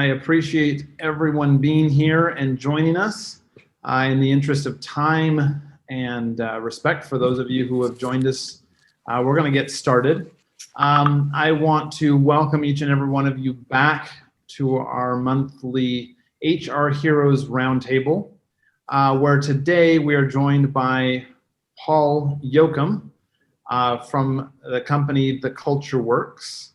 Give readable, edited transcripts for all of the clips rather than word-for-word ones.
I appreciate everyone being here and joining us. In the interest of time and respect for those of you who have joined us, we're going to get started. I want to welcome each and every one of you back to our monthly HR Heroes Roundtable, where today we are joined by Paul Yoachum from the company The Culture Works.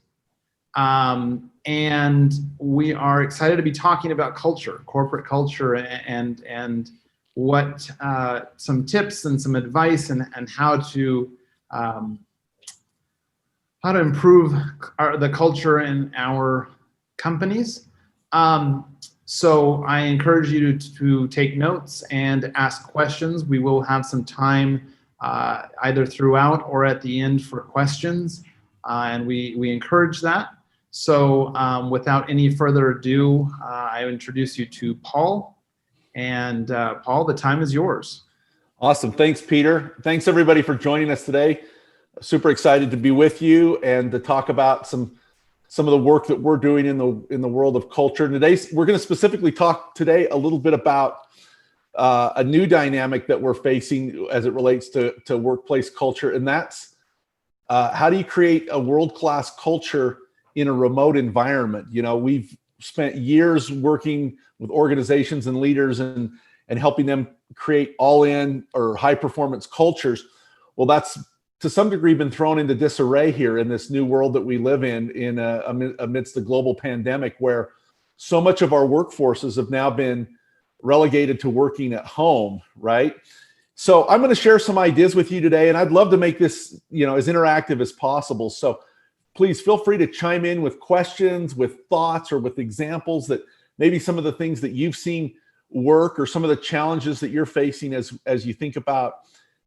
And we are excited to be talking about culture, corporate culture, and what some tips and some advice and how to improve the culture in our companies. So I encourage you to take notes and ask questions. We will have some time either throughout or at the end for questions, and we encourage that. So without any further ado, I introduce you to Paul. And Paul, the time is yours. Awesome. Thanks, Peter. Thanks, everybody, for joining us today. Super excited to be with you and to talk about some of the work that we're doing in the world of culture. Today, we're going to specifically talk today a little bit about a new dynamic that we're facing as it relates to workplace culture, and that's how do you create a world-class culture in a remote environment. You know, we've spent years working with organizations and leaders and helping them create all-in or high-performance cultures. Well, that's to some degree been thrown into disarray here in this new world that we live in amidst the global pandemic, where so much of our workforces have now been relegated to working at home, right? So I'm going to share some ideas with you today, and I'd love to make this, you know, as interactive as possible. So please feel free to chime in with questions, with thoughts, or with examples that maybe some of the things that you've seen work or some of the challenges that you're facing as you think about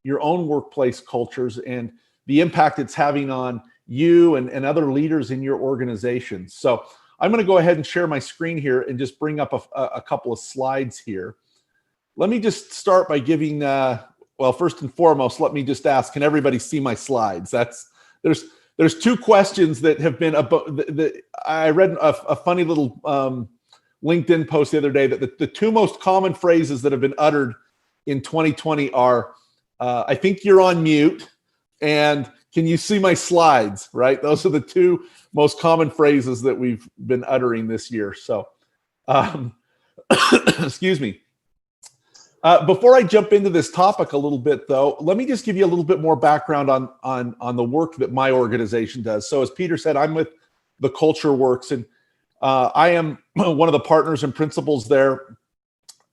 your own workplace cultures and the impact it's having on you and other leaders in your organization. So I'm going to go ahead and share my screen here and just bring up a couple of slides here. Let me just start by giving, well, first and foremost, let me just ask, can everybody see my slides? There's two questions that have been I read a funny little LinkedIn post the other day that the two most common phrases that have been uttered in 2020 are, I think you're on mute, and can you see my slides, right? Those are the two most common phrases that we've been uttering this year. So, excuse me. Before I jump into this topic a little bit, though, let me just give you a little bit more background on the work that my organization does. So as Peter said, I'm with The Culture Works, and I am one of the partners and principals there.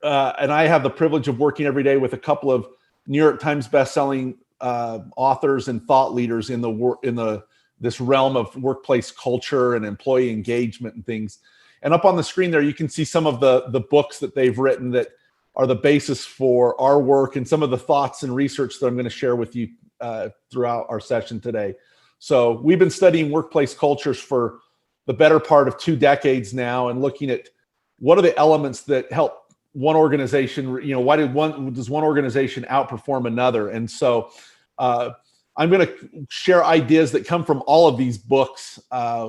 And I have the privilege of working every day with a couple of New York Times bestselling authors and thought leaders in this realm of workplace culture and employee engagement and things. And up on the screen there, you can see some of the books that they've written that are the basis for our work and some of the thoughts and research that I'm going to share with you throughout our session today. So we've been studying workplace cultures for the better part of 2 decades now and looking at what are the elements that help one organization, you know, why does one organization outperform another? And so I'm going to share ideas that come from all of these books,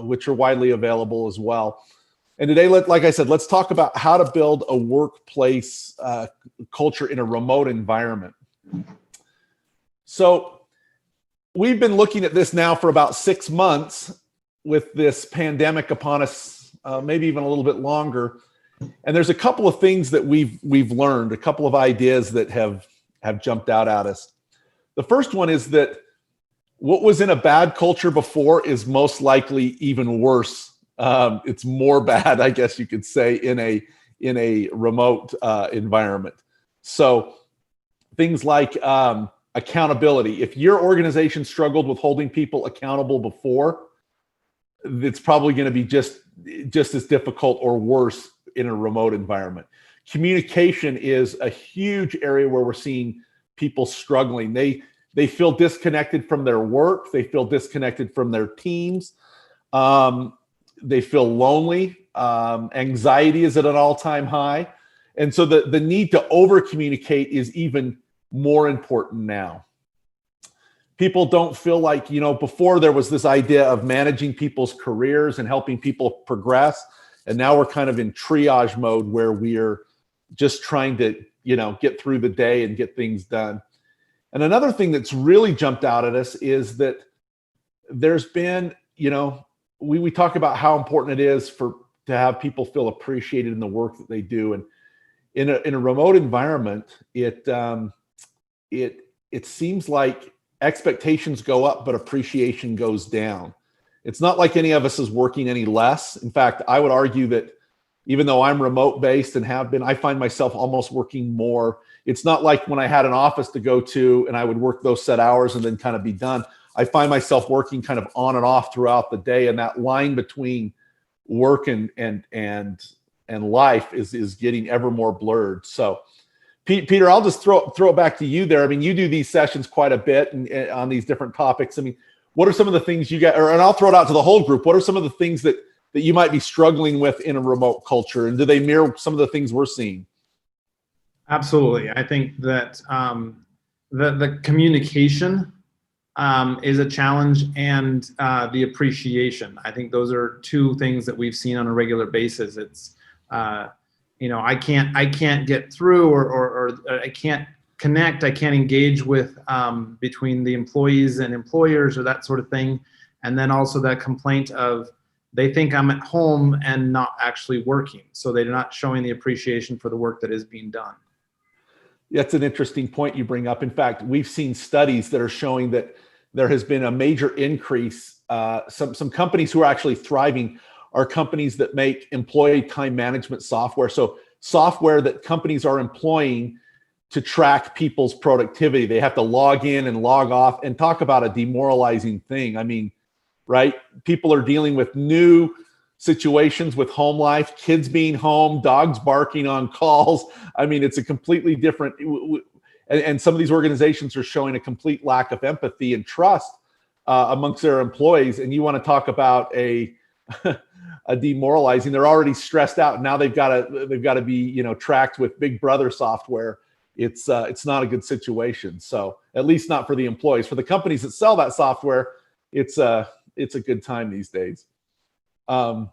which are widely available as well. And today, like I said, let's talk about how to build a workplace culture in a remote environment. So we've been looking at this now for about 6 months with this pandemic upon us, maybe even a little bit longer. And there's a couple of things that we've learned, a couple of ideas that have jumped out at us. The first one is that what was in a bad culture before is most likely even worse. It's more bad, I guess you could say, in a remote environment. So things like accountability. If your organization struggled with holding people accountable before, it's probably going to be just as difficult or worse in a remote environment. Communication is a huge area where we're seeing people struggling. They feel disconnected from their work. They feel disconnected from their teams. They feel lonely. Anxiety is at an all-time high. And so the need to over-communicate is even more important now. People don't feel like, you know, before there was this idea of managing people's careers and helping people progress. And now we're kind of in triage mode where we're just trying to, get through the day and get things done. And another thing that's really jumped out at us is that there's been, we talk about how important it is to have people feel appreciated in the work that they do. And in a remote environment, it seems like expectations go up, but appreciation goes down. It's not like any of us is working any less. In fact, I would argue that even though I'm remote based and have been, I find myself almost working more. It's not like when I had an office to go to and I would work those set hours and then kind of be done. I find myself working kind of on and off throughout the day, and that line between work and life is getting ever more blurred. So, Peter, I'll just throw it back to you there. I mean, you do these sessions quite a bit and on these different topics. I mean, what are some of the things you got? And I'll throw it out to the whole group. What are some of the things that you might be struggling with in a remote culture, and do they mirror some of the things we're seeing? Absolutely. I think that the communication is a challenge, and the appreciation. I think those are two things that we've seen on a regular basis. It's I can't get through, or I can't connect. I can't engage with between the employees and employers, or that sort of thing. And then also that complaint of they think I'm at home and not actually working, so they're not showing the appreciation for the work that is being done. That's an interesting point you bring up. In fact, we've seen studies that are showing that there has been a major increase. Some companies who are actually thriving are companies that make employee time management software. So software that companies are employing to track people's productivity. They have to log in and log off, and talk about a demoralizing thing. I mean, right? People are dealing with new situations with home life, kids being home, dogs barking on calls. I mean, it's a completely different, and some of these organizations are showing a complete lack of empathy and trust amongst their employees. And you want to talk about a demoralizing, they're already stressed out. Now they've got to be, tracked with Big Brother software. It's not a good situation. So at least not for the employees. For the companies that sell that software, it's a good time these days. And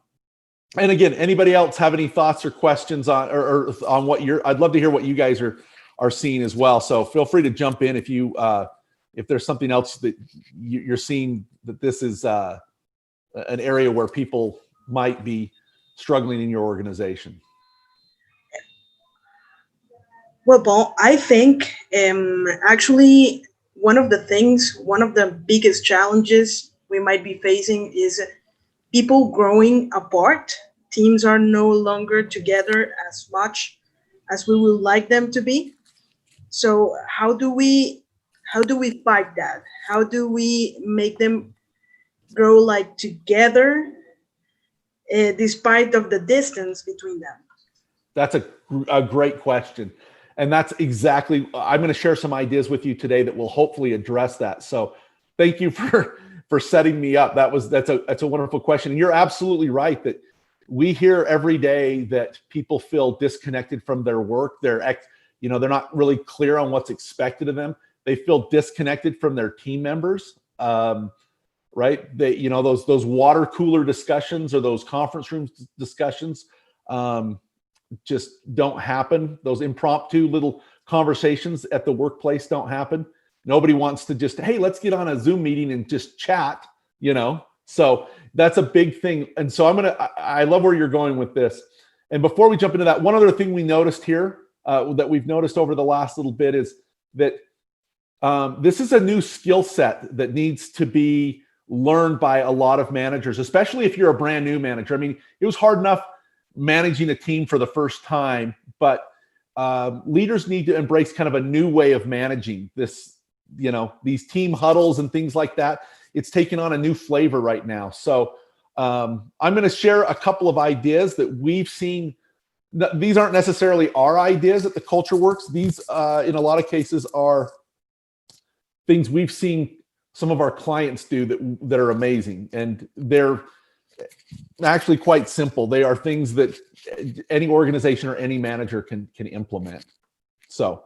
again, anybody else have any thoughts or questions on or on what I'd love to hear what you guys are seeing as well. So feel free to jump in if there's something else that you're seeing that this is an area where people might be struggling in your organization. Well, Paul, I think actually one of the biggest challenges we might be facing is people growing apart. Teams are no longer together as much as we would like them to be. So how do we fight that? How do we make them grow like together despite of the distance between them? That's a great question. And that's exactly, I'm going to share some ideas with you today that will hopefully address that. So thank you for setting me up. That's a wonderful question. And you're absolutely right that we hear every day that people feel disconnected from their work. They're not really clear on what's expected of them. They feel disconnected from their team members. Right? They, those water cooler discussions or those conference room discussions just don't happen. Those impromptu little conversations at the workplace don't happen. Nobody wants to just, hey, let's get on a Zoom meeting and just chat, So that's a big thing. And so I love where you're going with this. And before we jump into that, one other thing we noticed here that we've noticed over the last little bit is that this is a new skill set that needs to be learned by a lot of managers, especially if you're a brand new manager. I mean, it was hard enough managing a team for the first time, but leaders need to embrace kind of a new way of managing this, these team huddles and things like that. It's taken on a new flavor right now. So I'm going to share a couple of ideas that we've seen. These aren't necessarily our ideas at the Culture Works. These, in a lot of cases, are things we've seen some of our clients do that are amazing. And they're actually quite simple. They are things that any organization or any manager can implement. So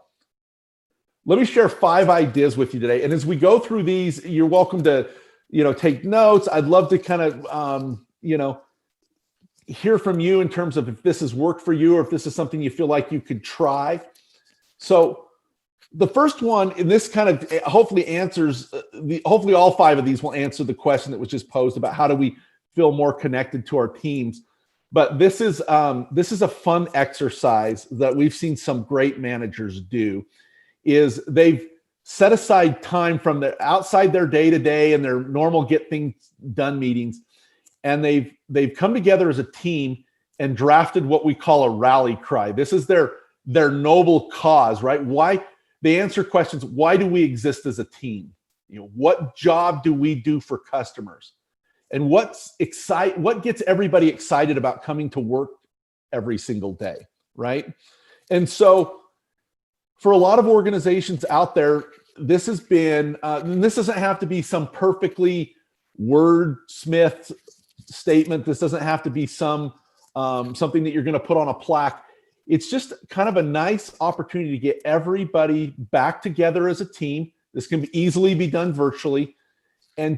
let me share 5 ideas with you today. And as we go through these, you're welcome to, take notes. I'd love to kind of, hear from you in terms of if this has worked for you or if this is something you feel like you could try. So the first one, and this kind of hopefully answers, hopefully all 5 of these will answer the question that was just posed about how do we feel more connected to our teams. But this is a fun exercise that we've seen some great managers do, is they've set aside time from outside their day-to-day and their normal get things done meetings, and they've come together as a team and drafted what we call a rally cry. This is their noble cause, right? Why they answer questions: why do we exist as a team? What job do we do for customers? And what gets everybody excited about coming to work every single day, right? And so for a lot of organizations out there, this has been, and this doesn't have to be some perfectly wordsmith statement. This doesn't have to be something that you're going to put on a plaque. It's just kind of a nice opportunity to get everybody back together as a team. This can easily be done virtually, and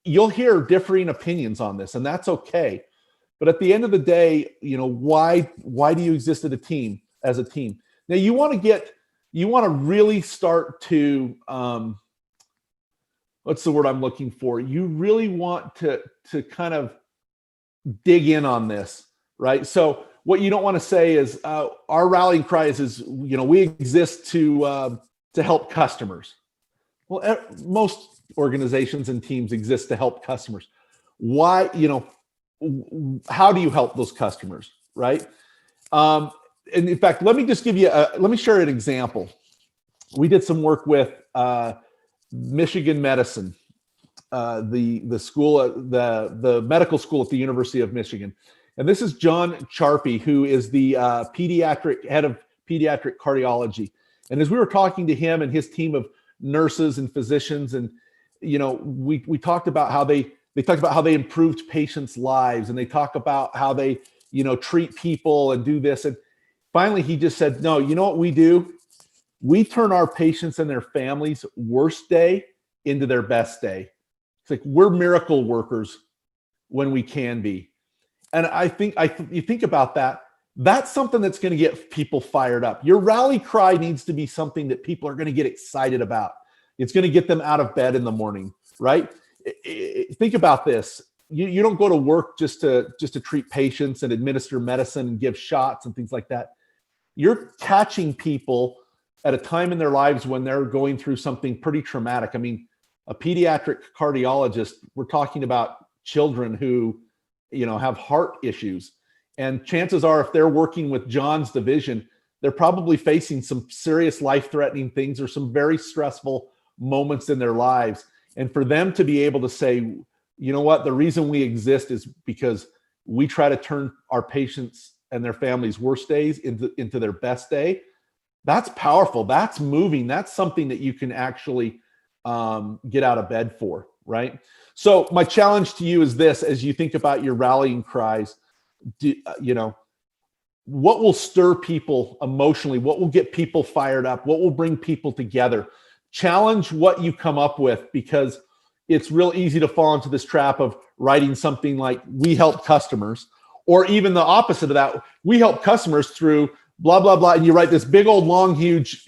you'll hear differing opinions on this, and that's okay. But at the end of the day, why do you exist as a team? Now you want to really start to, what's the word I'm looking for? You really want to kind of dig in on this, right? So what you don't want to say is our rallying cry is we exist to help customers. Well, most organizations and teams exist to help customers. Why? How do you help those customers, right? And in fact, let me share an example. We did some work with Michigan Medicine, the school, the medical school at the University of Michigan. And this is John Charpy, who is the head of pediatric cardiology. And as we were talking to him and his team of nurses and physicians, and we talked about how they improved patients' lives, and they talk about how they treat people and do this. And finally, he just said, no, you know what we do? We turn our patients and their families' worst day into their best day. It's like we're miracle workers when we can be. And I think you think about that, that's something that's going to get people fired up. Your rally cry needs to be something that people are going to get excited about. It's going to get them out of bed in the morning, right? Think about this. You don't go to work just to treat patients and administer medicine and give shots and things like that. You're catching people at a time in their lives when they're going through something pretty traumatic. I mean, a pediatric cardiologist, we're talking about children who, have heart issues. And chances are, if they're working with John's division, they're probably facing some serious life-threatening things or some very stressful moments in their lives. And for them to be able to say, you know what, the reason we exist is because we try to turn our patients and their families' worst days into their best day. That's powerful. That's moving. That's something that you can actually get out of bed for, right? So my challenge to you is this: as you think about your rallying cries, what will stir people emotionally? What will get people fired up? What will bring people together? Challenge what you come up with, because it's real easy to fall into this trap of writing something like "we help customers," or even the opposite of that: "we help customers through blah blah blah," and you write this big old long huge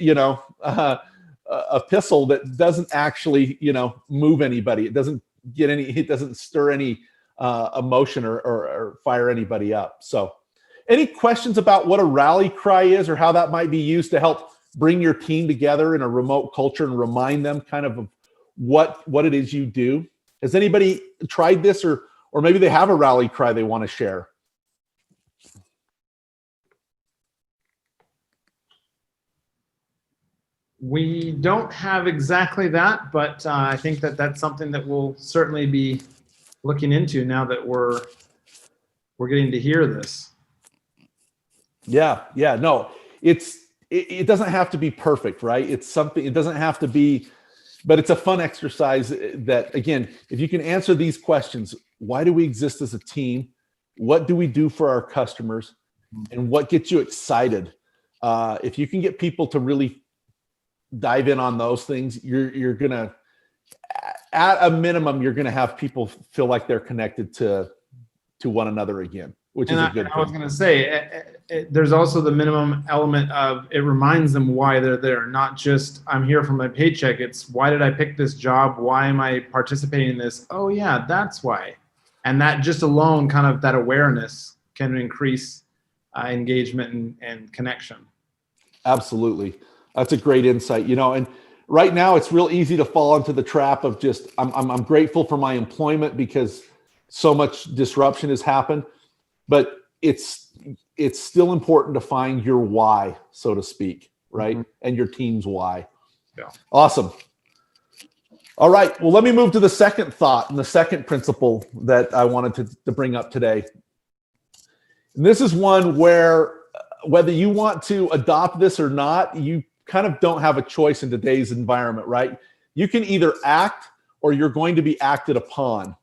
epistle that doesn't actually move anybody. It doesn't stir any emotion or fire anybody up. So any questions about what a rally cry is or how that might be used to help bring your team together in a remote culture and remind them kind of what it is you do? Has anybody tried this, or maybe they have a rally cry they want to share? We don't have exactly that, but I think that's something that we'll certainly be looking into now that we're getting to hear this. Yeah. No, it doesn't have to be perfect, right? It's something, it doesn't have to be, but it's a fun exercise that, again, if you can answer these questions: why do we exist as a team? What do we do for our customers? And what gets you excited? If you can get people to really dive in on those things, you're gonna, at a minimum, you're gonna have people feel like they're connected to one another again, which is a good I was thing. going to say, there's also the minimum element of it reminds them why they're there, not just I'm here for my paycheck. It's why did I pick this job? Why am I participating in this? Oh yeah, that's why. And that just alone, kind of that awareness can increase engagement and connection. Absolutely. That's a great insight, and right now it's real easy to fall into the trap of just, I'm grateful for my employment because so much disruption has happened, but it's still important to find your why, so to speak, right? Mm-hmm. And your team's why. Yeah. Awesome. All right. Well, let me move to the second thought and the second principle that I wanted to bring up today. And this is one where whether you want to adopt this or not, you kind of don't have a choice in today's environment, right? You can either act or you're going to be acted upon.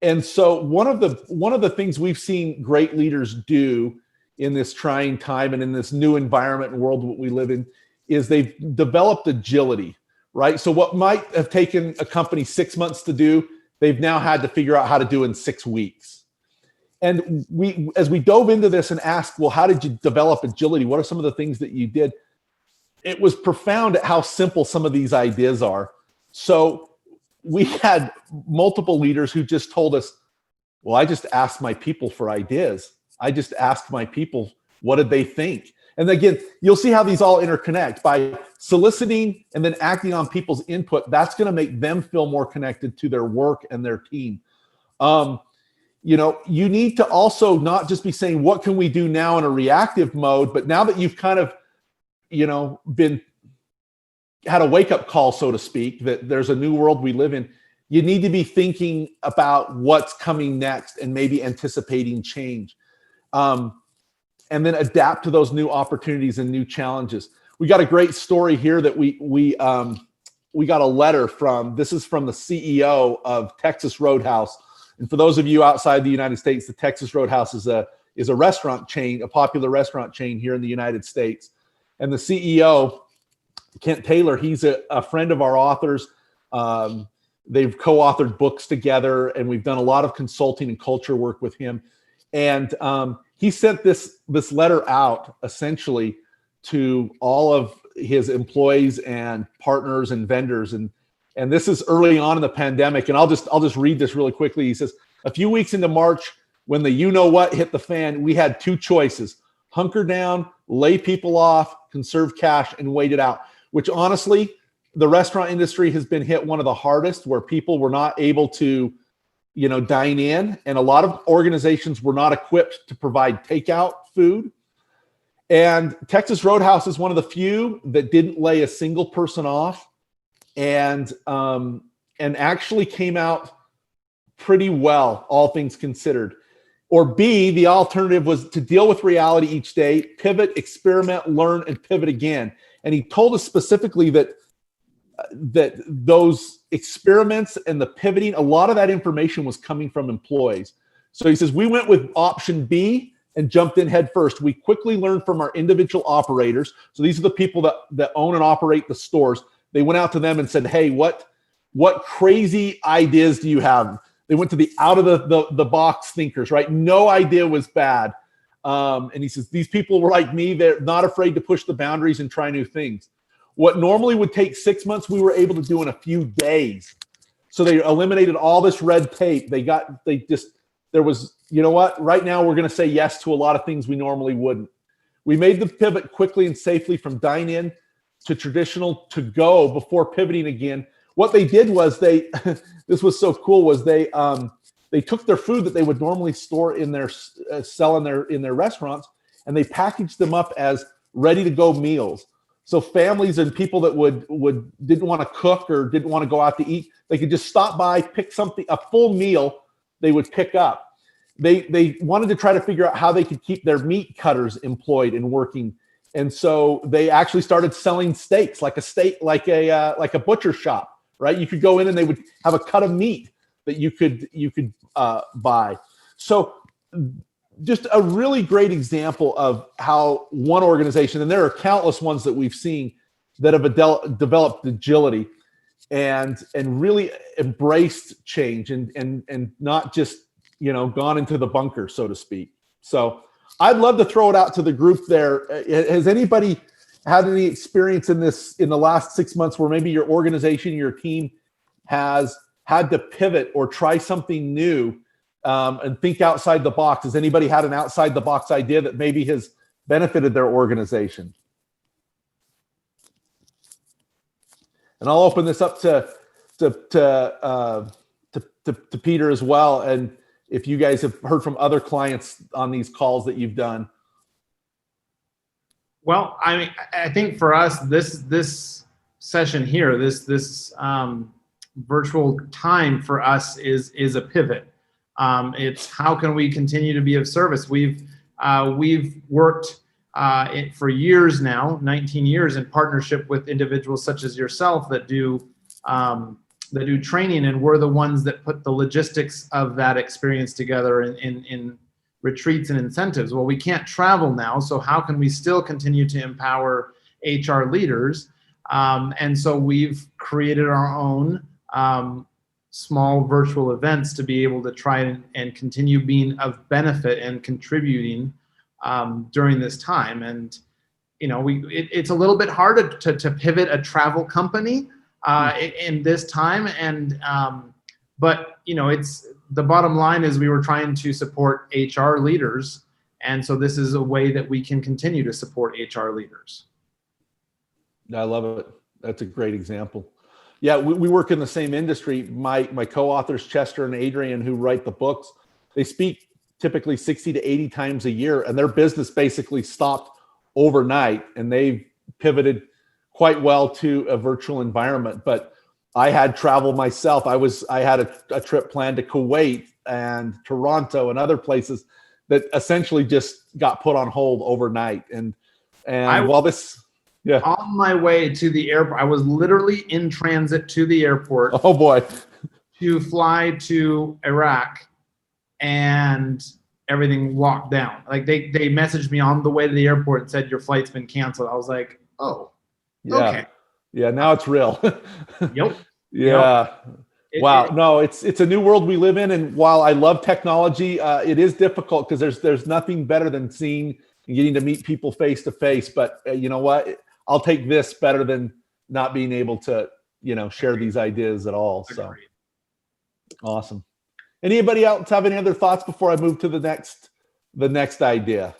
And so one of the things we've seen great leaders do in this trying time and in this new environment and world that we live in is they've developed agility, right? So what might have taken a company 6 months to do, they've now had to figure out how to do in 6 weeks. And as we dove into this and asked, well, how did you develop agility? What are some of the things that you did? It was profound at how simple some of these ideas are. So we had multiple leaders who just told us, well, I just asked my people for ideas. I just asked my people, what did they think? And again, you'll see how these all interconnect. By soliciting and then acting on people's input, that's going to make them feel more connected to their work and their team. You need to also not just be saying, what can we do now in a reactive mode, but now that you've kind of, had a wake-up call, so to speak, that there's a new world we live in, you need to be thinking about what's coming next and maybe anticipating change. And then adapt to those new opportunities and new challenges. We got a great story here that we got a letter from. This is from the CEO of Texas Roadhouse. And for those of you outside the United States, the Texas Roadhouse is a restaurant chain, a popular restaurant chain here in the United States. And the CEO, Kent Taylor, he's a friend of our authors. They've co-authored books together, and we've done a lot of consulting and culture work with him. And he sent this letter out essentially to all of his employees and partners and vendors. And this is early on in the pandemic. And I'll just read this really quickly. He says, a few weeks into March, when the you-know-what hit the fan, we had 2 choices: hunker down, lay people off, conserve cash, and wait it out. Which honestly, the restaurant industry has been hit one of the hardest, where people were not able to, dine in. And a lot of organizations were not equipped to provide takeout food. And Texas Roadhouse is one of the few that didn't lay a single person off and actually came out pretty well, all things considered. Or B, the alternative was to deal with reality each day, pivot, experiment, learn, and pivot again. And he told us specifically that those experiments and the pivoting, a lot of that information was coming from employees. So he says, we went with option B and jumped in head first. We quickly learned from our individual operators. So these are the people that own and operate the stores. They went out to them and said, hey, what crazy ideas do you have? They went to the out of the box thinkers, right? No idea was bad. And he says, these people were like me. They're not afraid to push the boundaries and try new things. What normally would take 6 months, we were able to do in a few days. So they eliminated all this red tape. There was, right now we're going to say yes to a lot of things we normally wouldn't. We made the pivot quickly and safely from dine-in to traditional to go before pivoting again. What they did was this was so cool, was they took their food that they would normally store in their sell in their restaurants, and they packaged them up as ready to go meals. So families and people that didn't want to cook or didn't want to go out to eat, they could just stop by, pick something, a full meal they would pick up. They wanted to try to figure out how they could keep their meat cutters employed and working. And so they actually started selling steaks, like a butcher shop, right? You could go in and they would have a cut of meat that you could buy. So just a really great example of how one organization, and there are countless ones that we've seen that have developed agility and really embraced change and not just, gone into the bunker, so to speak. So I'd love to throw it out to the group there. Has anybody had any experience in this in the last 6 months where maybe your organization, your team has had to pivot or try something new and think outside the box? Has anybody had an outside the box idea that maybe has benefited their organization? And I'll open this up to Peter as well. And if you guys have heard from other clients on these calls that you've done. Well, I mean, I think for us, this session here, this virtual time for us is a pivot. It's how can we continue to be of service? We've worked for years now, 19 years, in partnership with individuals such as yourself that do training, and we're the ones that put the logistics of that experience together in retreats and incentives. Well, we can't travel now, so how can we still continue to empower HR leaders? And so we've created our own small virtual events to be able to try and continue being of benefit and contributing during this time. And it's a little bit hard to pivot a travel company in this time, and but it's the bottom line is we were trying to support HR leaders, and so this is a way that we can continue to support HR leaders. I love it. That's a great example. Yeah, we work in the same industry. My co-authors, Chester and Adrian, who write the books, they speak typically 60 to 80 times a year, and their business basically stopped overnight, and they've pivoted quite well to a virtual environment. But I had travel myself. I had a trip planned to Kuwait and Toronto and other places that essentially just got put on hold overnight. And while this, yeah, on my way to the airport, I was literally in transit to the airport. Oh boy, to fly to Iraq, and everything locked down. Like they messaged me on the way to the airport and said your flight's been canceled. I was like, oh, yeah. Okay. Yeah, now it's real. Yep. Yeah. Yep. Wow. No, it's a new world we live in, and while I love technology, it is difficult because there's nothing better than seeing and getting to meet people face to face. But you know what? I'll take this better than not being able to share these ideas at all. So Agreed. Awesome. Anybody else have any other thoughts before I move to the next idea?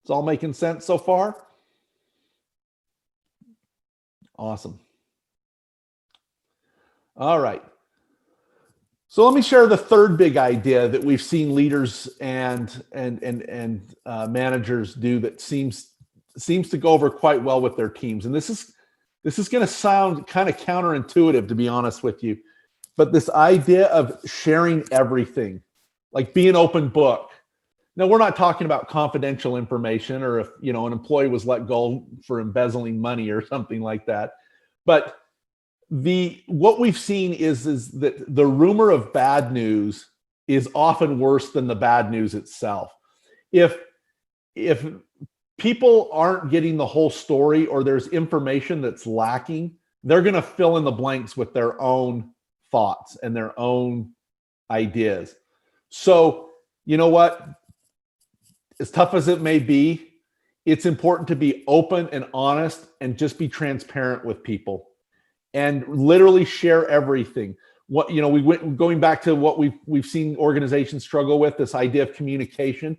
It's all making sense so far? Awesome. All right. So let me share the third big idea that we've seen leaders and managers do that seems to go over quite well with their teams. And this is going to sound kind of counterintuitive, to be honest with you, but this idea of sharing everything, like be an open book. Now, we're not talking about confidential information or if an employee was let go for embezzling money or something like that. But what we've seen is that the rumor of bad news is often worse than the bad news itself. If people aren't getting the whole story or there's information that's lacking, they're going to fill in the blanks with their own thoughts and their own ideas. So, you know what? As tough as it may be, it's important to be open and honest and just be transparent with people and literally share everything. Going back to what we've seen organizations struggle with, this idea of communication.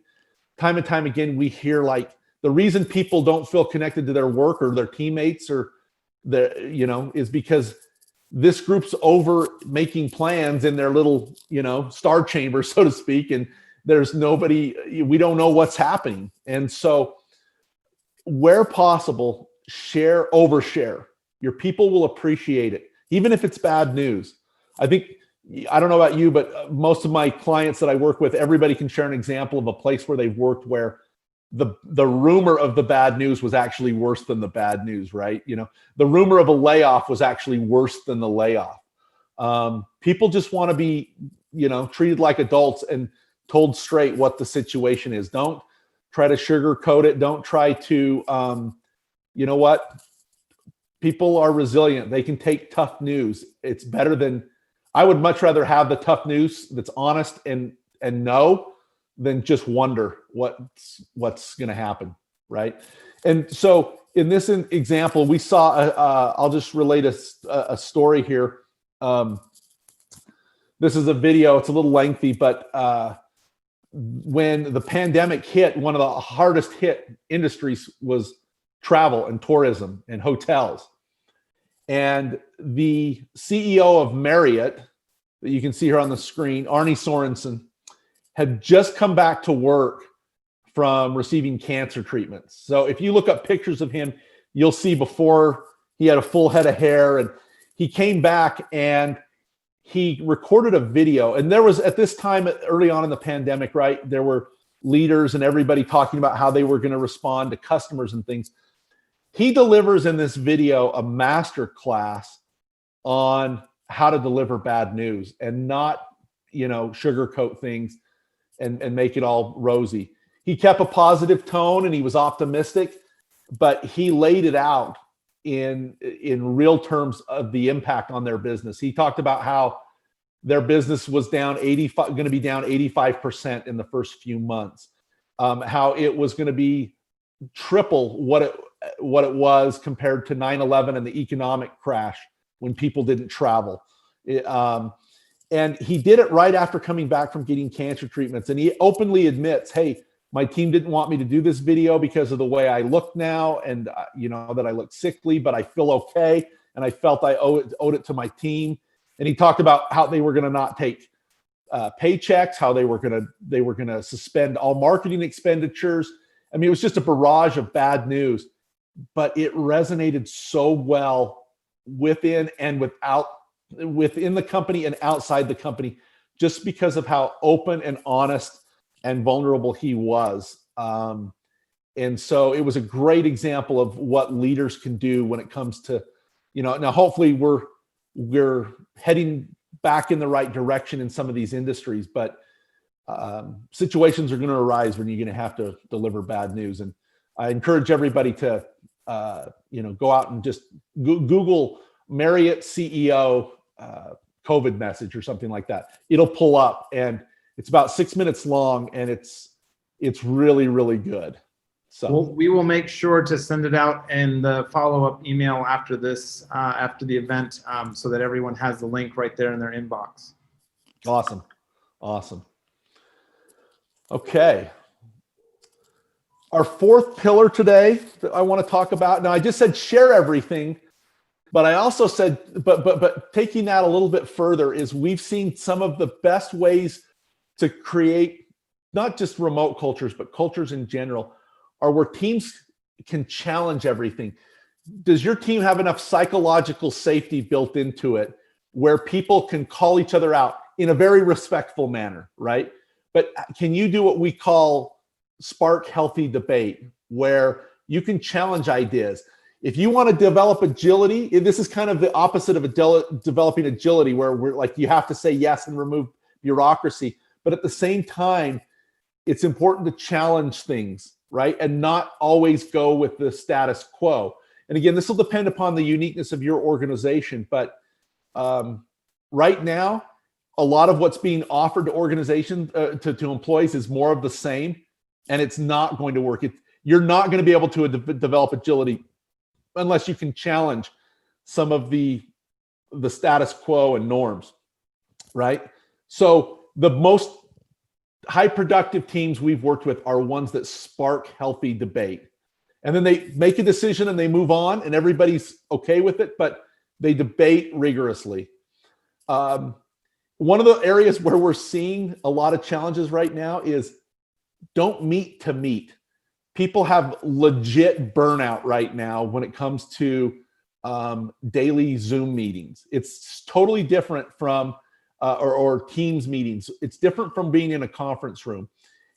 Time and time again, we hear like the reason people don't feel connected to their work or their teammates or is because this group's over making plans in their little, star chamber, so to speak, and there's nobody, we don't know what's happening. And so where possible, overshare. Your people will appreciate it, even if it's bad news. I don't know about you, but most of my clients that I work with, everybody can share an example of a place where they've worked where the rumor of the bad news was actually worse than the bad news, right? The rumor of a layoff was actually worse than the layoff. People just want to be, treated like adults and told straight what the situation is. Don't try to sugarcoat it. Don't try to, people are resilient. They can take tough news. It's better than, I would much rather have the tough news that's honest and and know than just wonder what's going to happen, right? And so in this example, we saw, I'll just relate a story here. This is a video, it's a little lengthy, but when the pandemic hit, one of the hardest hit industries was travel and tourism and hotels. And the CEO of Marriott, that you can see here on the screen, Arne Sorensen, had just come back to work from receiving cancer treatments. So if you look up pictures of him, you'll see before he had a full head of hair, and he came back and he recorded a video. And there was, at this time, early on in the pandemic, right, there were leaders and everybody talking about how they were going to respond to customers and things. He delivers in this video a master class on how to deliver bad news and not, sugarcoat things and make it all rosy. He kept a positive tone and he was optimistic, but he laid it out in real terms of the impact on their business. He talked about how their business was going to be down 85% in the first few months, how it was going to be triple what it was compared to 9/11 and the economic crash when people didn't travel. And he did it right after coming back from getting cancer treatments. And he openly admits, hey, my team didn't want me to do this video because of the way I look now, and that I look sickly, but I feel okay. And I felt I owed it to my team. And he talked about how they were going to not take paychecks, how they were going to suspend all marketing expenditures. I mean, it was just a barrage of bad news, but it resonated so well within the company and outside the company, just because of how open and honest and vulnerable he was. And so it was a great example of what leaders can do when it comes to, now hopefully we're heading back in the right direction in some of these industries, but situations are going to arise when you're going to have to deliver bad news. And I encourage everybody to, go out and just Google Marriott CEO COVID message or something like that. It'll pull up, and it's about 6 minutes long, and it's really, really good. So we will make sure to send it out in the follow-up email after this, after the event, so that everyone has the link right there in their inbox. Awesome. Okay. Our fourth pillar today that I want to talk about. Now, I just said share everything, but I also said, but taking that a little bit further, is we've seen some of the best ways to create not just remote cultures, but cultures in general, are where teams can challenge everything. Does your team have enough psychological safety built into it where people can call each other out in a very respectful manner, right? But can you do what we call spark healthy debate, where you can challenge ideas? If you want to develop agility, this is kind of the opposite of developing agility, where we're like, you have to say yes and remove bureaucracy. But at the same time, it's important to challenge things, right? And not always go with the status quo. And again, this will depend upon the uniqueness of your organization. But right now, a lot of what's being offered to organizations, to employees, is more of the same, and it's not going to work. You're not going to be able to develop agility unless you can challenge some of the status quo and norms, right? So the most high productive teams we've worked with are ones that spark healthy debate. And then they make a decision and they move on, and everybody's okay with it, but they debate rigorously. One of the areas where we're seeing a lot of challenges right now is don't meet to meet. People have legit burnout right now when it comes to daily Zoom meetings. It's totally different from or Teams meetings. It's different from being in a conference room.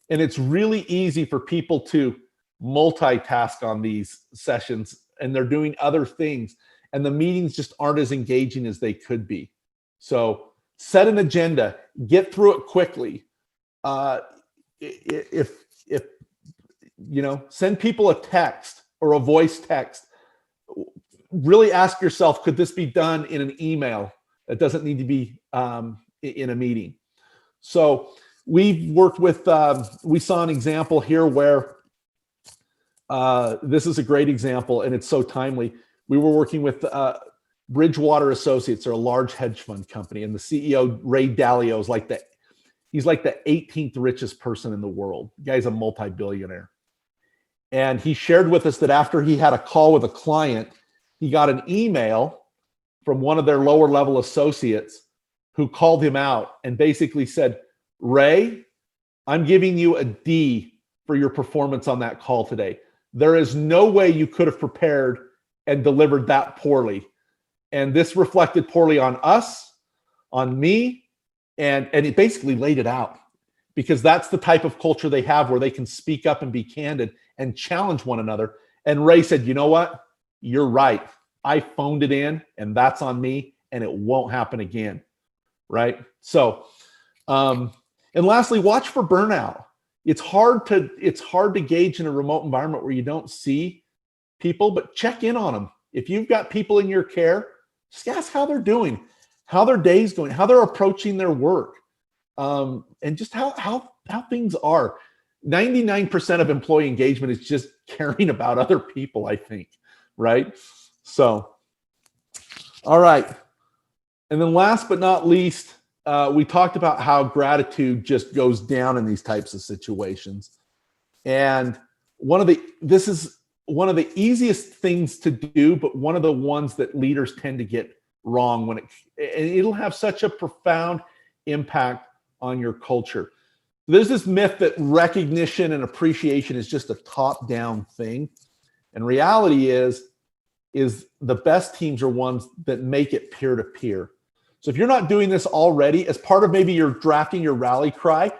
And it's really easy for people to multitask on these sessions, and they're doing other things, and the meetings just aren't as engaging as they could be. So set an agenda, get through it quickly. If send people a text or a voice text. Really ask yourself, could this be done in an email? It doesn't need to be in a meeting. So we've worked with, we saw an example here where this is a great example and it's so timely. We were working with Bridgewater Associates. They're a large hedge fund company, and the CEO, Ray Dalio, is he's like the 18th richest person in the world. The guy's a multi-billionaire. And he shared with us that after he had a call with a client, he got an email from one of their lower level associates who called him out and basically said, Ray, I'm giving you a D for your performance on that call today. There is no way you could have prepared and delivered that poorly. And this reflected poorly on us, on me, and it basically laid it out, because that's the type of culture they have where they can speak up and be candid and challenge one another. And Ray said, you know what? You're right. I phoned it in, and that's on me, and it won't happen again. Right? So, and lastly, watch for burnout. It's hard to gauge in a remote environment where you don't see people, but check in on them. If you've got people in your care, just ask how they're doing, how their day's going, how they're approaching their work, and just how things are. 99% of employee engagement is just caring about other people, I think, right? So, all right. And then last but not least, we talked about how gratitude just goes down in these types of situations. And this is one of the easiest things to do, but one of the ones that leaders tend to get wrong and it'll have such a profound impact on your culture. There's this myth that recognition and appreciation is just a top-down thing. And reality is the best teams are ones that make it peer-to-peer. So if you're not doing this already, as part of maybe you're drafting your rally cry,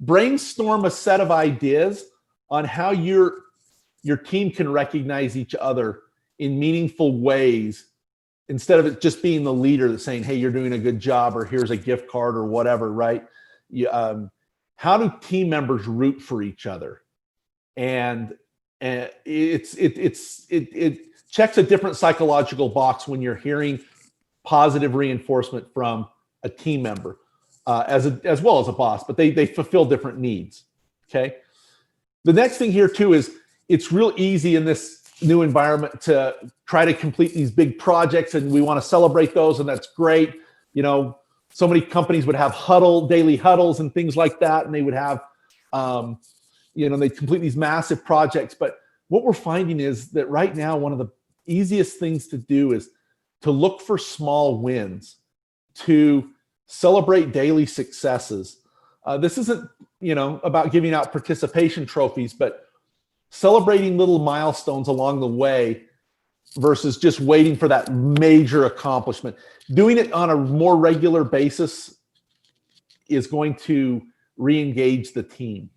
brainstorm a set of ideas on how your team can recognize each other in meaningful ways, instead of it just being the leader that's saying, hey, you're doing a good job, or here's a gift card or whatever, right? How do team members root for each other? And it checks a different psychological box when you're hearing positive reinforcement from a team member, as well as a boss, but they fulfill different needs. Okay. The next thing here too is it's real easy in this new environment to try to complete these big projects, and we want to celebrate those, and that's great. You know, so many companies would have daily huddles and things like that, and they would have, they complete these massive projects. But what we're finding is that right now, one of the easiest things to do is to look for small wins, to celebrate daily successes. This isn't, about giving out participation trophies, but celebrating little milestones along the way versus just waiting for that major accomplishment. Doing it on a more regular basis is going to re-engage the team.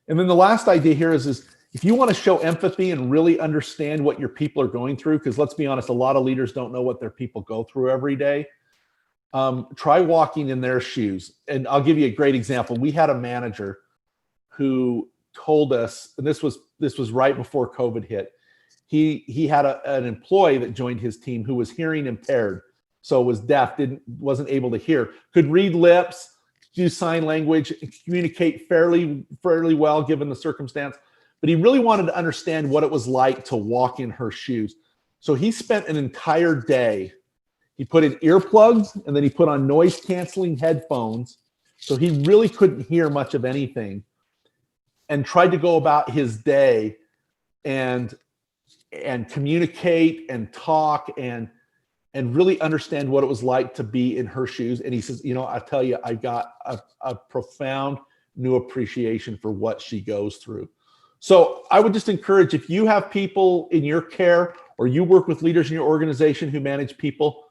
And then the last idea here is if you want to show empathy and really understand what your people are going through, because let's be honest, a lot of leaders don't know what their people go through every day. Try walking in their shoes. And I'll give you a great example. We had a manager who told us, and this was right before COVID hit. He had an employee that joined his team who was hearing impaired, so was deaf, wasn't able to hear, could read lips, do sign language, communicate fairly well given the circumstance. But he really wanted to understand what it was like to walk in her shoes. So he spent an entire day. He put in earplugs, and then he put on noise canceling headphones, so he really couldn't hear much of anything, and tried to go about his day and communicate and talk and really understand what it was like to be in her shoes. And he says, I tell you, I got a profound new appreciation for what she goes through. So I would just encourage, if you have people in your care or you work with leaders in your organization who manage people,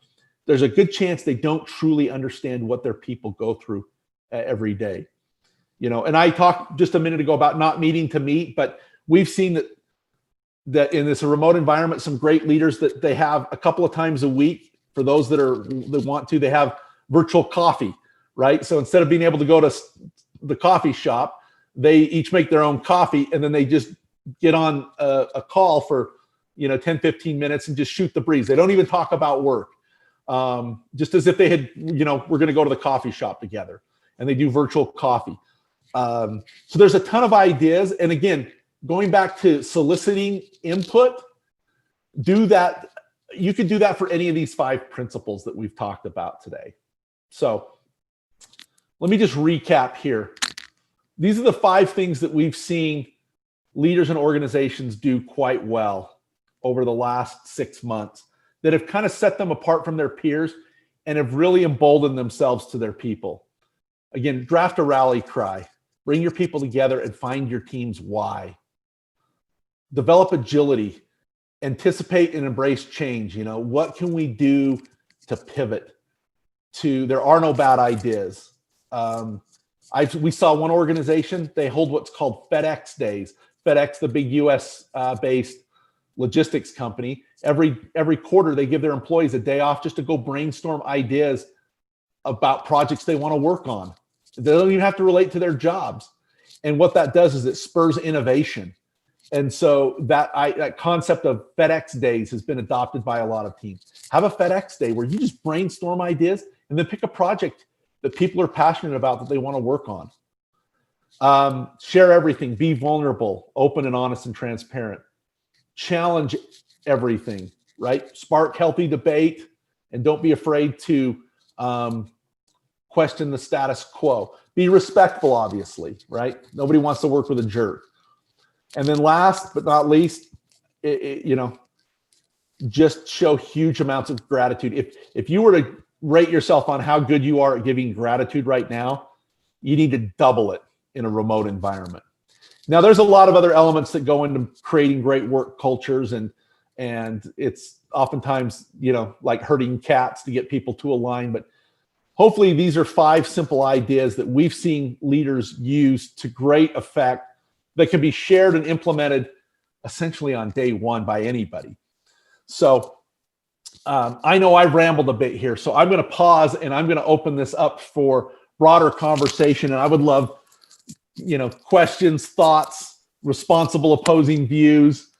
there's a good chance they don't truly understand what their people go through every day. And I talked just a minute ago about not meeting to meet, but we've seen that in this remote environment, some great leaders that they have a couple of times a week, for those that want to, they have virtual coffee, right? So instead of being able to go to the coffee shop, they each make their own coffee, and then they just get on a call for 10, 15 minutes and just shoot the breeze. They don't even talk about work, just as if they had, we're going to go to the coffee shop together. and they do virtual coffee. So there's a ton of ideas. And again, going back to soliciting input, do that. You could do that for any of these 5 principles that we've talked about today. So let me just recap here. These are the 5 things that we've seen leaders and organizations do quite well over the last 6 months that have kind of set them apart from their peers and have really emboldened themselves to their people. Again, draft a rally cry. Bring your people together and find your team's why. Develop agility. Anticipate and embrace change. What can we do to pivot to there are no bad ideas? We saw one organization, they hold what's called FedEx days. FedEx, the big US based logistics company, every quarter they give their employees a day off just to go brainstorm ideas about projects they want to work on. They don't even have to relate to their jobs. And what that does is it spurs innovation. And so that concept of FedEx days has been adopted by a lot of teams. Have a FedEx day where you just brainstorm ideas and then pick a project that people are passionate about that they want to work on. Share everything, be vulnerable, open and honest and transparent. Challenge everything, right? Spark healthy debate and don't be afraid to question the status quo. Be respectful, obviously, right? Nobody wants to work with a jerk. And then last but not least, just show huge amounts of gratitude. If you were to rate yourself on how good you are at giving gratitude right now, you need to double it in a remote environment. Now, there's a lot of other elements that go into creating great work cultures, and it's oftentimes, like herding cats to get people to align. But hopefully these are 5 simple ideas that we've seen leaders use to great effect that can be shared and implemented essentially on day 1 by anybody. So I know I've rambled a bit here, so I'm going to pause and I'm going to open this up for broader conversation. And I would love, questions, thoughts, responsible opposing views,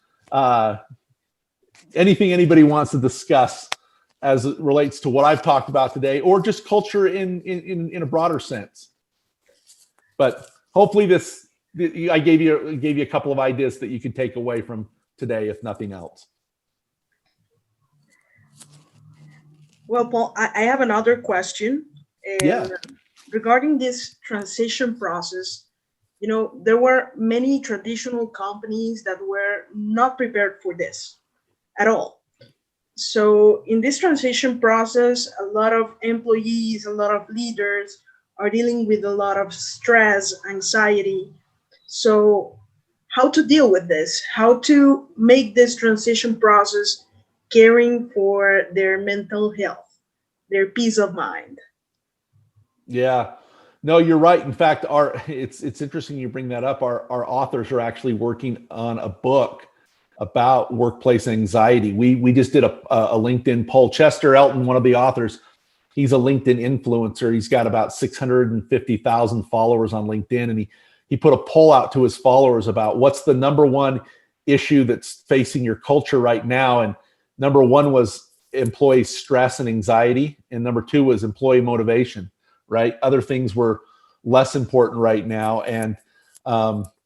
anything anybody wants to discuss as it relates to what I've talked about today, or just culture in a broader sense. But hopefully I gave you a couple of ideas that you can take away from today, if nothing else. Well, Paul, I have another question. And regarding this transition process, there were many traditional companies that were not prepared for this at all. So in this transition process, a lot of employees, a lot of leaders are dealing with a lot of stress, anxiety. So how to deal with this? How to make this transition process caring for their mental health, their peace of mind? Yeah, no, you're right. In fact, it's interesting you bring that up. Our authors are actually working on a book about workplace anxiety. We just did a LinkedIn poll. Chester Elton, one of the authors, he's a LinkedIn influencer. He's got about 650,000 followers on LinkedIn, and he put a poll out to his followers about what's the number 1 issue that's facing your culture right now. And number 1 was employee stress and anxiety, and number 2 was employee motivation. Right, other things were less important right now. And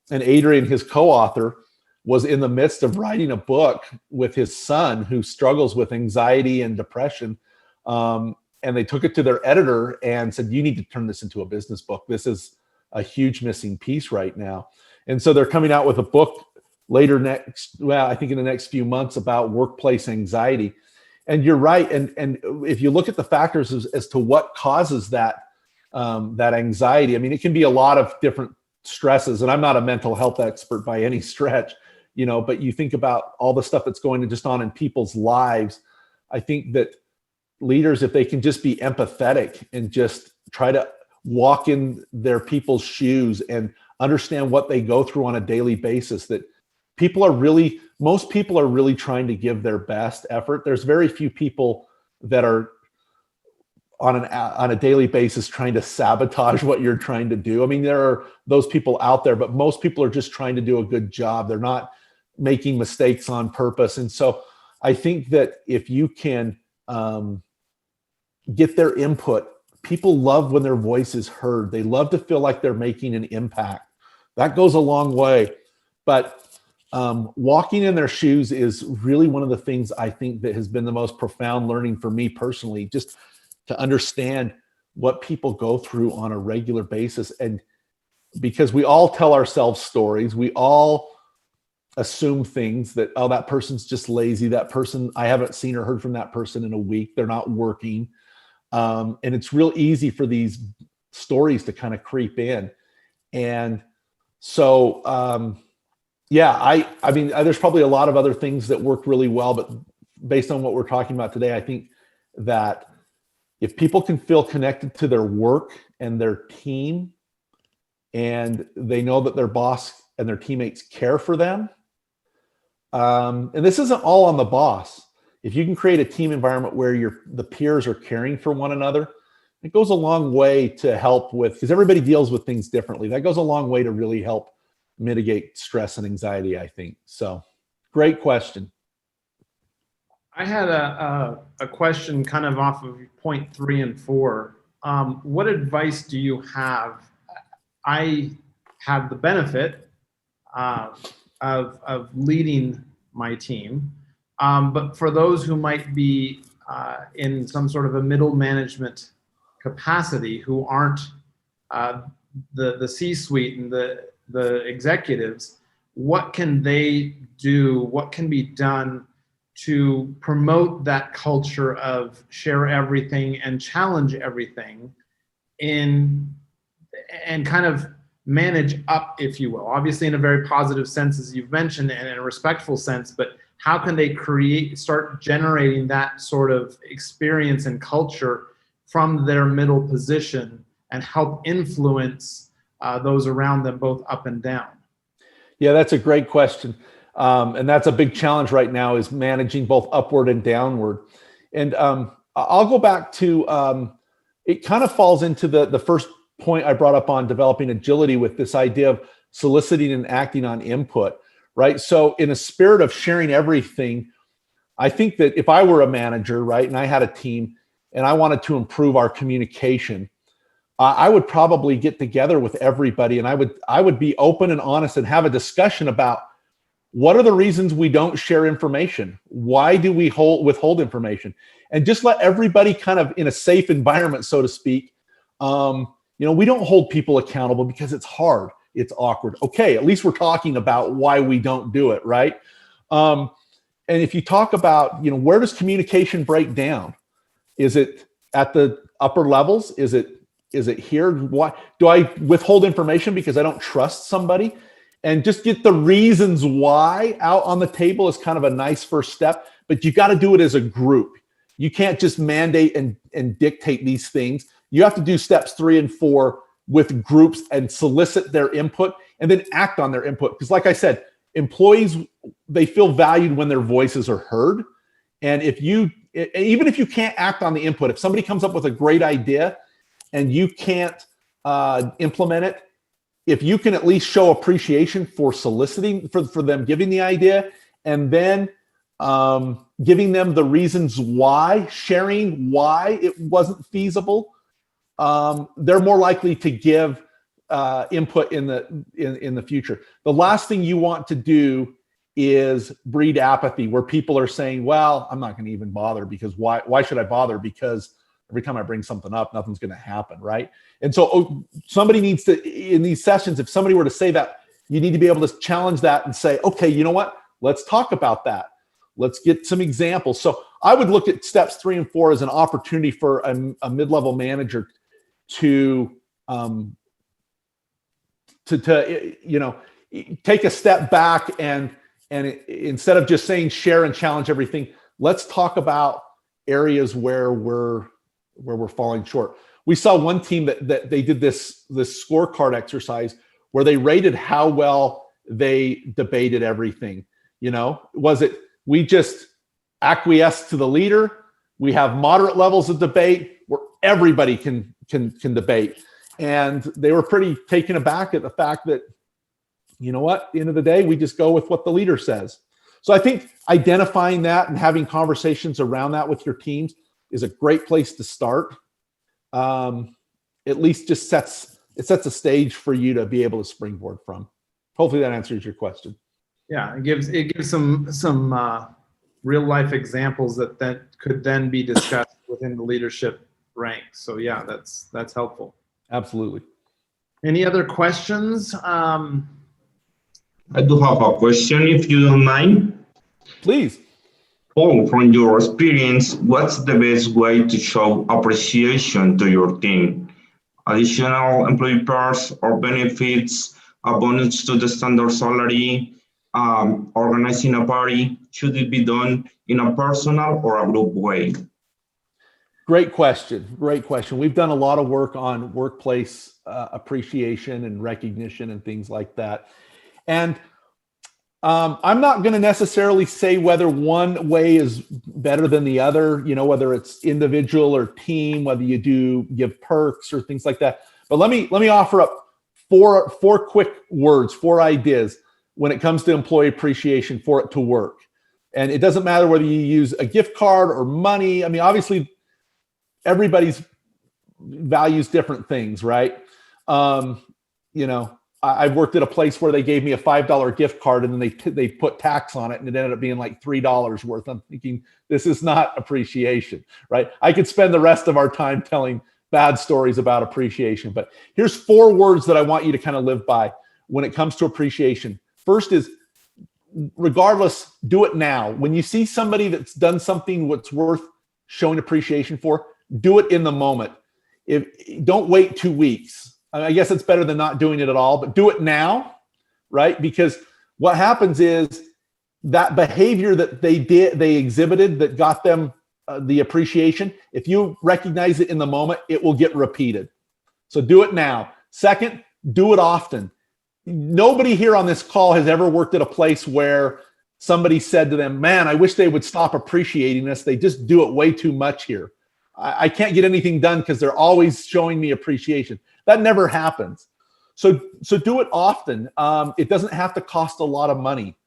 Adrian, his co-author, was in the midst of writing a book with his son who struggles with anxiety and depression. And they took it to their editor and said, "You need to turn this into a business book. This is a huge missing piece right now." And so they're coming out with a book I think in the next few months about workplace anxiety. And you're right. And if you look at the factors as to what causes that anxiety, I mean, it can be a lot of different stresses. And I'm not a mental health expert by any stretch, but you think about all the stuff that's going on in people's lives. I think that leaders, if they can just be empathetic and just try to walk in their people's shoes and understand what they go through on a daily basis, that most people are really trying to give their best effort. There's very few people that are on a daily basis trying to sabotage what you're trying to do. I mean, there are those people out there, but most people are just trying to do a good job. They're not making mistakes on purpose. And so I think that if you can get their input people love when their voice is heard. They love to feel like they're making an impact. That goes a long way. But walking in their shoes is really one of the things I think that has been the most profound learning for me personally, just to understand what people go through on a regular basis. And because we all tell ourselves stories, we all assume things that, oh, that person's just lazy. That person, I haven't seen or heard from that person in a week. They're not working. And it's real easy for these stories to kind of creep in. And so, yeah, I mean, there's probably a lot of other things that work really well, but based on what we're talking about today, I think that if people can feel connected to their work and their team, and they know that their boss and their teammates care for them, and this isn't all on the boss. If you can create a team environment where the peers are caring for one another, it goes a long way to help with, because everybody deals with things differently. That goes a long way to really help mitigate stress and anxiety, I think. So, great question. I had a question kind of off of point 3 and 4. What advice do you have? I have the benefit of leading my team, but for those who might be in some sort of a middle management capacity, who aren't the C-suite and the executives, what can they do? What can be done to promote that culture of share everything and challenge everything and kind of manage up, if you will, obviously in a very positive sense, as you've mentioned, and in a respectful sense, but how can they start generating that sort of experience and culture from their middle position and help influence those around them, both up and down? Yeah, that's a great question. And that's a big challenge right now, is managing both upward and downward. And I'll go back to, it kind of falls into the first point I brought up on developing agility, with this idea of soliciting and acting on input, right? So in a spirit of sharing everything, I think that if I were a manager, right, and I had a team and I wanted to improve our communication, I would probably get together with everybody, and I would be open and honest and have a discussion about what are the reasons we don't share information? Why do we withhold information? And just let everybody kind of in a safe environment, so to speak. We don't hold people accountable because it's hard, it's awkward. Okay, at least we're talking about why we don't do it, right? And if you talk about, where does communication break down? Is it at the upper levels? Is it here? Why do I withhold information? Because I don't trust somebody? And just get the reasons why out on the table is kind of a nice first step, but you got to do it as a group. You can't just mandate and dictate these things. You have to do steps 3 and 4 with groups and solicit their input and then act on their input. Because like I said, employees, they feel valued when their voices are heard. And even if you can't act on the input, if somebody comes up with a great idea and you can't implement it, if you can at least show appreciation for soliciting, for them giving the idea, and then giving them the reasons why, sharing why it wasn't feasible, they're more likely to give input in the future. The last thing you want to do is breed apathy, where people are saying, well, I'm not going to even bother, because why should I bother? Because every time I bring something up, nothing's going to happen, right? And so somebody needs to, in these sessions, if somebody were to say that, you need to be able to challenge that and say, okay, you know what? Let's talk about that. Let's get some examples. So I would look at steps 3 and 4 as an opportunity for a mid-level manager to take a step back and instead of just saying share and challenge everything, let's talk about areas where we're falling short. We saw one team that they did this scorecard exercise where they rated how well they debated everything. Was it we just acquiesce to the leader? We have moderate levels of debate where everybody can debate. And they were pretty taken aback at the fact that, you know what, at the end of the day, we just go with what the leader says. So I think identifying that and having conversations around that with your teams is a great place to start. at least just sets a stage for you to be able to springboard from. Hopefully that answers your question. Yeah, it gives some real life examples that could then be discussed within the leadership ranks. So yeah, that's helpful. Absolutely. Any other questions? I do have a question, if you don't mind. Please. Paul, from your experience, what's the best way to show appreciation to your team? Additional employee perks or benefits, a bonus to the standard salary, organizing a party? Should it be done in a personal or a group way? Great question. Great question. We've done a lot of work on workplace appreciation and recognition and things like that. And I'm not going to necessarily say whether one way is better than the other, whether it's individual or team, whether you give perks or things like that. But let me offer up four quick words, 4 ideas when it comes to employee appreciation for it to work. And it doesn't matter whether you use a gift card or money. I mean, obviously, everybody's values different things, right? I've worked at a place where they gave me a $5 gift card and then they put tax on it and it ended up being like $3 worth. I'm thinking, this is not appreciation, right? I could spend the rest of our time telling bad stories about appreciation, but here's 4 words that I want you to kind of live by when it comes to appreciation. First is, regardless, do it now. When you see somebody that's done something what's worth showing appreciation for, do it in the moment. Don't wait 2 weeks. I guess it's better than not doing it at all, but do it now, right? Because what happens is that behavior that they exhibited that got them the appreciation, if you recognize it in the moment, it will get repeated. So do it now. Second, do it often. Nobody here on this call has ever worked at a place where somebody said to them, man, I wish they would stop appreciating us. They just do it way too much here. I can't get anything done because they're always showing me appreciation. That never happens. So do it often. It doesn't have to cost a lot of money.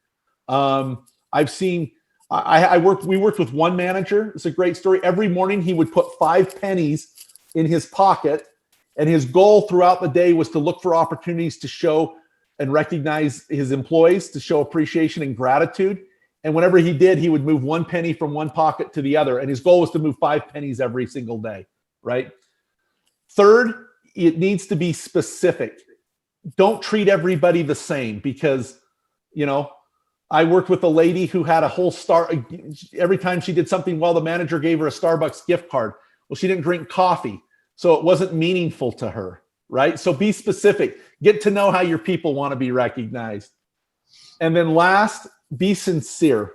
I've seen, we worked with one manager. It's a great story. Every morning he would put 5 pennies in his pocket, and his goal throughout the day was to look for opportunities to show and recognize his employees, to show appreciation and gratitude. And whenever he did, he would move 1 penny from one pocket to the other. And his goal was to move 5 pennies every single day, right? Third, it needs to be specific. Don't treat everybody the same because, I worked with a lady who had a whole every time she did something well, the manager gave her a Starbucks gift card. Well, she didn't drink coffee, so it wasn't meaningful to her, right? So be specific. Get to know how your people want to be recognized. And then last, be sincere.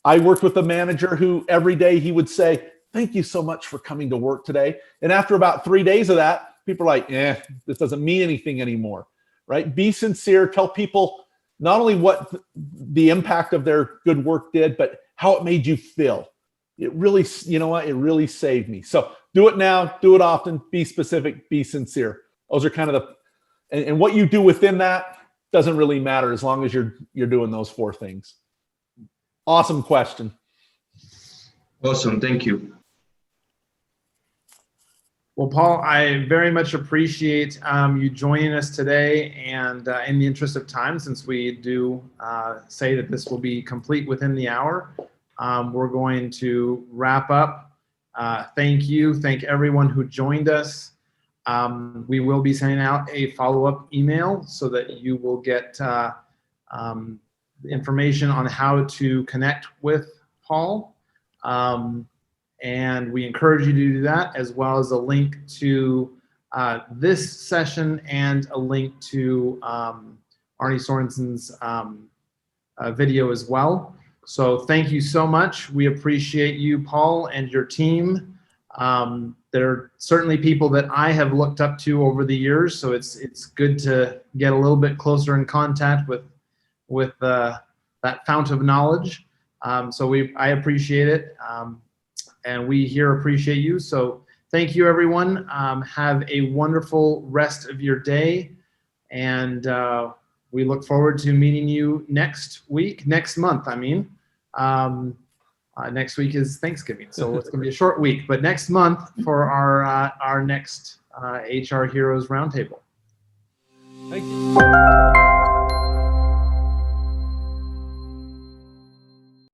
I worked with a manager who every day he would say, thank you so much for coming to work today. And after about 3 days of that, people are like, this doesn't mean anything anymore, right? Be sincere. Tell people not only what the impact of their good work did, but how it made you feel. It really, it really saved me. So do it now, do it often, be specific, be sincere. Those are kind of and what you do within that doesn't really matter as long as you're doing those 4 things. Awesome question. Awesome, thank you. Well, Paul, I very much appreciate you joining us today, and in the interest of time, since we do say that this will be complete within the hour, we're going to wrap up. Thank everyone who joined us. We will be sending out a follow-up email so that you will get information on how to connect with Paul. And we encourage you to do that, as well as a link to this session and a link to Arnie Sorensen's video as well. So thank you so much. We appreciate you, Paul, and your team. There are certainly people that I have looked up to over the years, so it's good to get a little bit closer in contact with that fount of knowledge. So I appreciate it. And we here appreciate you. So thank you, everyone. Have a wonderful rest of your day. And we look forward to meeting you next month, Next week is Thanksgiving, so it's going to be a short week. But next month for our next HR Heroes Roundtable. Thank you.